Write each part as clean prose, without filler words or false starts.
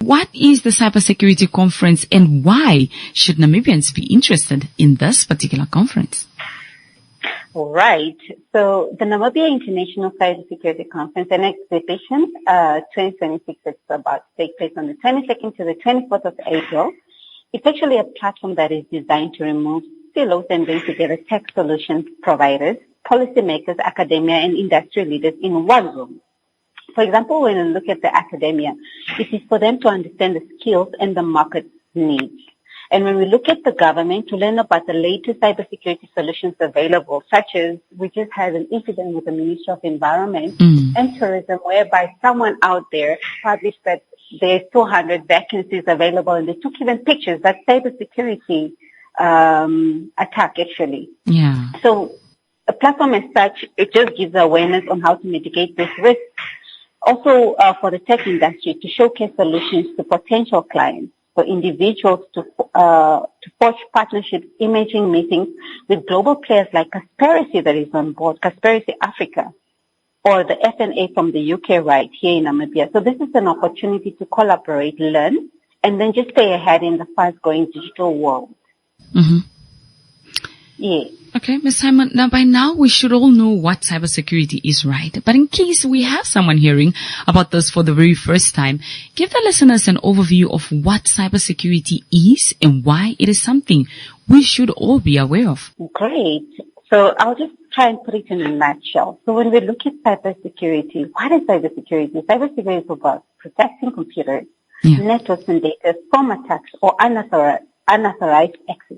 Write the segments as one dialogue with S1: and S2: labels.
S1: what is the Cybersecurity Conference and why should Namibians be interested in this particular conference?
S2: All right. So the Namibia International Cybersecurity Conference and Exhibition 2026 is about to take place on the 22nd to the 24th of April. It's actually a platform that is designed to remove silos and bring together tech solutions providers, policymakers, academia, and industry leaders in one room. For example, when we look at the academia, it is for them to understand the skills and the market needs. And when we look at the government, to learn about the latest cybersecurity solutions available, such as we just had an incident with the Ministry of Environment and Tourism, whereby someone out there published that there's 200 vacancies available, and they took even pictures. That's cybersecurity attack, actually.
S1: Yeah.
S2: So a platform as such, it just gives awareness on how to mitigate this risk. Also, for the tech industry, to showcase solutions to potential clients, for individuals to forge partnerships, imaging meetings with global players like Kaspersky that is on board, Kaspersky Africa, or the FNA from the UK right here in Namibia. So this is an opportunity to collaborate, learn, and then just stay ahead in the fast-growing digital world.
S1: Mm-hmm.
S2: Yeah.
S1: Okay, Ms. Simon, now by now we should all know what cybersecurity is, right? But in case we have someone hearing about this for the very first time, give the listeners an overview of what cybersecurity is and why it is something we should all be aware of.
S2: Great. So I'll just try and put it in a nutshell. So when we look at cybersecurity, what is cybersecurity? Cybersecurity is about protecting computers, networks and data from attacks or unauthorized access.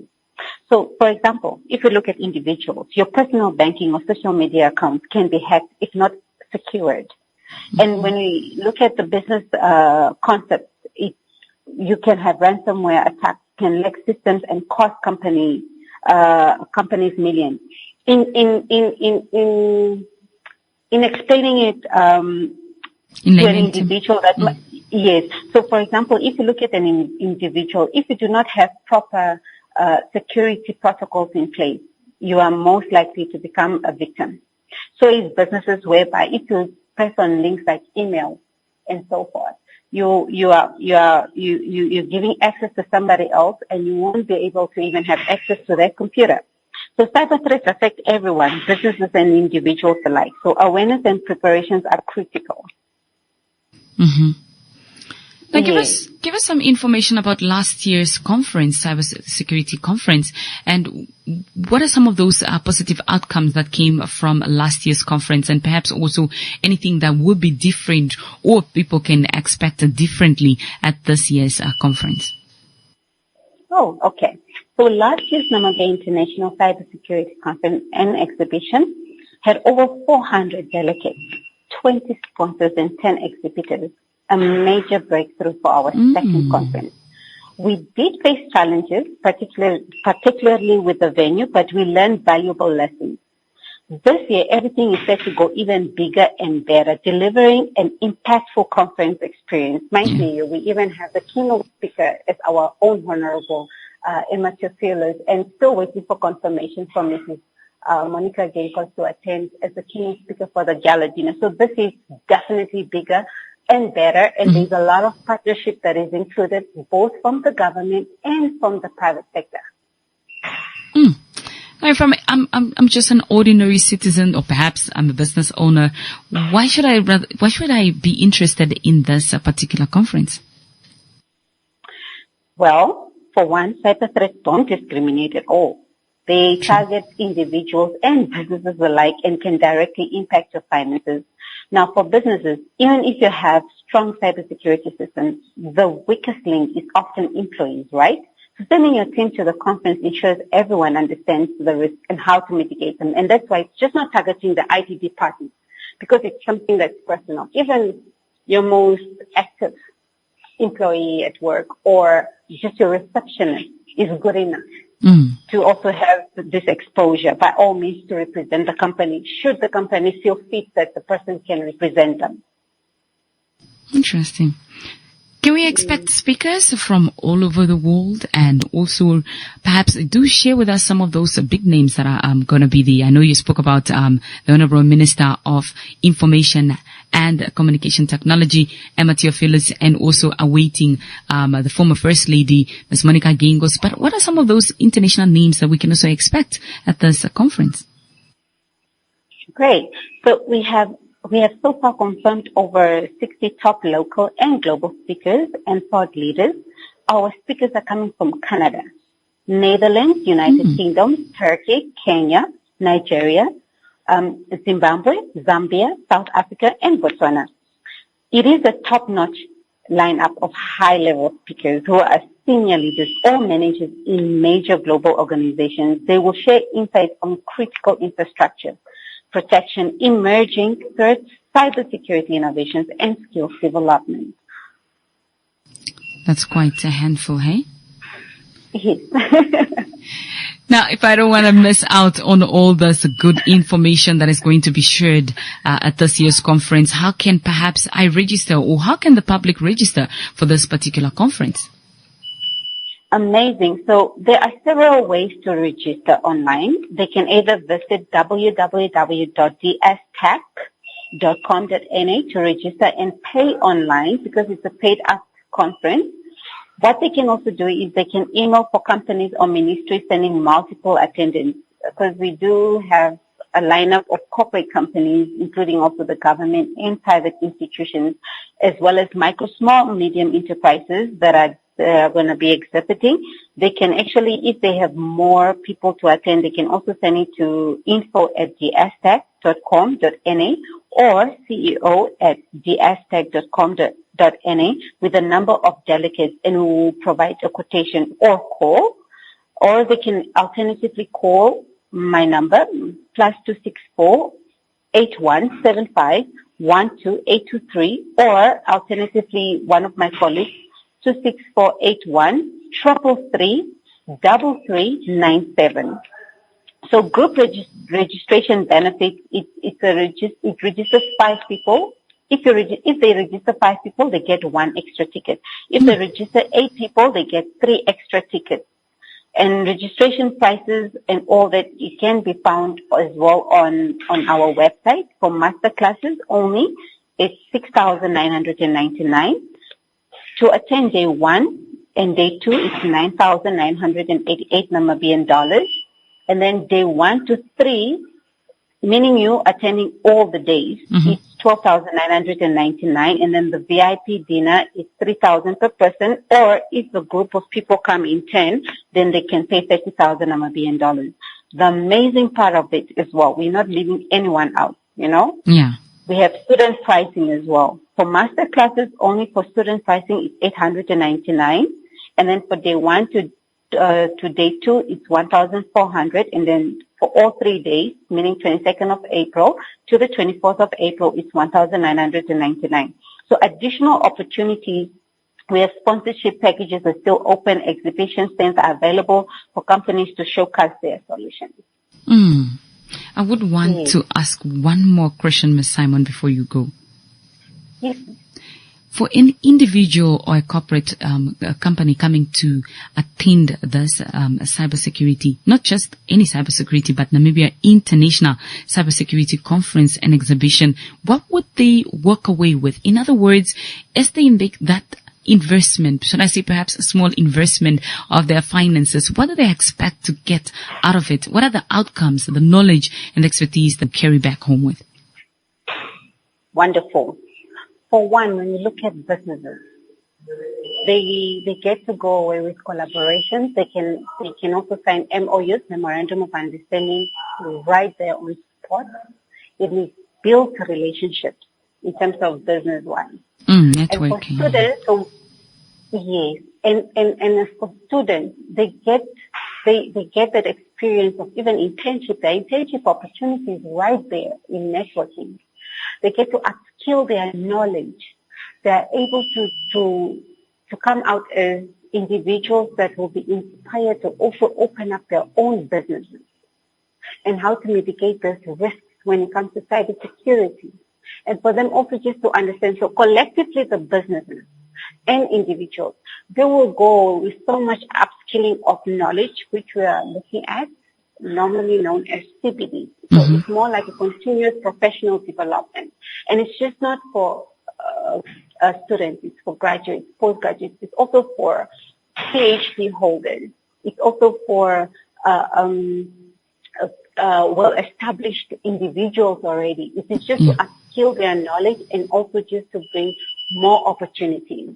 S2: So, for example, if you look at individuals, your personal banking or social media accounts can be hacked if not secured. Mm-hmm. And when we look at the business concept, you can have ransomware attacks, can leak systems and cost companies millions. In explaining it to an individual, yes. So, for example, if you look at an individual, if you do not have proper security protocols in place, you are most likely to become a victim. So it's businesses whereby if you press on links like email and so forth, you're giving access to somebody else and you won't be able to even have access to their computer. So cyber threats affect everyone, businesses and individuals alike. So awareness and preparations are critical.
S1: Mm-hmm. Now, give us some information about last year's conference, Cybersecurity Conference, and what are some of those positive outcomes that came from last year's conference, and perhaps also anything that would be different or people can expect differently at this year's conference?
S2: Oh, okay. So last year's Namibia International Cybersecurity Conference and Exhibition had over 400 delegates, 20 sponsors, and 10 exhibitors. A major breakthrough for our second conference. We did face challenges, particularly with the venue, but we learned valuable lessons. This year, everything is set to go even bigger and better, delivering an impactful conference experience. Mind you, we even have the keynote speaker as our own Honorable Emma Teophilus, and still waiting for confirmation from Mrs. Monica Genkos to attend as the keynote speaker for the gala dinner. So this is definitely bigger and better, and there's a lot of partnership that is included both from the government and from the private sector.
S1: If I'm just an ordinary citizen, or perhaps I'm a business owner, why should I be interested in this particular conference? Well,
S2: for one, cyber threats don't discriminate at all. They target individuals and businesses alike and can directly impact your finances. Now, for businesses, even if you have strong cybersecurity systems, the weakest link is often employees, right? So sending your team to the conference ensures everyone understands the risk and how to mitigate them. And that's why it's just not targeting the IT department, because it's something that's personal. Even your most active employee at work or just your receptionist is good enough to also have this exposure, by all means, to represent the company, should the company feel fit that the person can represent them.
S1: Interesting. Can we expect speakers from all over the world? And also, perhaps do share with us some of those big names that are going to be there. I know you spoke about the Honorable Minister of Information and Communication Technology, Emma Theophilus, and also awaiting the former First Lady, Ms. Monica Gingos. But what are some of those international names that we can also expect at this conference?
S2: Great. So we have so far confirmed over 60 top local and global speakers and thought leaders. Our speakers are coming from Canada, Netherlands, United Kingdom, Turkey, Kenya, Nigeria, Zimbabwe, Zambia, South Africa, and Botswana. It is a top-notch lineup of high-level speakers who are senior leaders or managers in major global organizations. They will share insights on critical infrastructure, protection, emerging threats, cybersecurity innovations, and skills development.
S1: That's quite a handful, hey?
S2: Yes.
S1: Now, if I don't want to miss out on all this good information that is going to be shared at this year's conference, how can perhaps I register, or how can the public register for this particular conference?
S2: Amazing. So there are several ways to register online. They can either visit www.dstech.com.na to register and pay online because it's a paid-up conference. What they can also do is they can email for companies or ministries sending multiple attendants, because we do have a lineup of corporate companies, including also the government and private institutions, as well as micro, small, medium enterprises that are going to be exhibiting. They can actually, if they have more people to attend, they can also send it to info@dstech.com.na or ceo@dstech.com.na with a number of delegates, and we will provide a quotation or call. Or they can alternatively call my number, +264 8175 12823, or alternatively one of my colleagues, 26481 333 3397. So group registration benefits, it registers 5 people. If they register 5 people, they get 1 extra ticket. If they register 8 people, they get 3 extra tickets. And registration prices and all that, it can be found as well on our website. For master classes only, it's 6,999. To attend day 1 and day 2, it's 9,988 Namibian dollars. And then day 1 to 3, meaning you attending all the days, it's 12,999. And then the VIP dinner is 3,000 per person. Or if a group of people come in 10, then they can pay 30,000 Namibian dollars. The amazing part of it as well, we're not leaving anyone out, you know?
S1: Yeah.
S2: We have student pricing as well. For master classes, only for student pricing, it's 899. And then for day 1 to day 2, it's 1,400. And then for all 3 days, meaning 22nd of April to the 24th of April, it's 1,999. So additional opportunities. We have sponsorship packages are still open. Exhibition stands are available for companies to showcase their solutions.
S1: I would want to ask one more question, Ms. Simon, before you go.
S2: Yes.
S1: For an individual or a corporate a company coming to attend this cybersecurity, not just any cybersecurity, but Namibia International Cybersecurity Conference and Exhibition, what would they walk away with? In other words, as they make that investment, should I say perhaps a small investment of their finances, what do they expect to get out of it? What are the outcomes, the knowledge and expertise they carry back home with?
S2: Wonderful. For one, when you look at businesses, they get to go away with collaborations. They can also sign MOUs, Memorandum of Understanding, right there on spot. It will build relationships in terms of business-wise.
S1: Networking.
S2: And for students, yes, and as for students, they get that experience of even internship. The internship opportunities right there in networking. They get to upskill their knowledge. They are able to come out as individuals that will be inspired to also open up their own businesses and how to mitigate those risks when it comes to cybersecurity. And for them also just to understand, so collectively the businesses and individuals, they will go with so much upskilling of knowledge, which we are looking at normally known as CPD. So it's more like a continuous professional development. And it's just not for students, it's for graduates, postgraduates, it's also for PhD holders. It's also for well-established individuals already. It is just to upskill their knowledge and also just to bring more opportunities.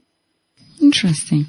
S1: Interesting.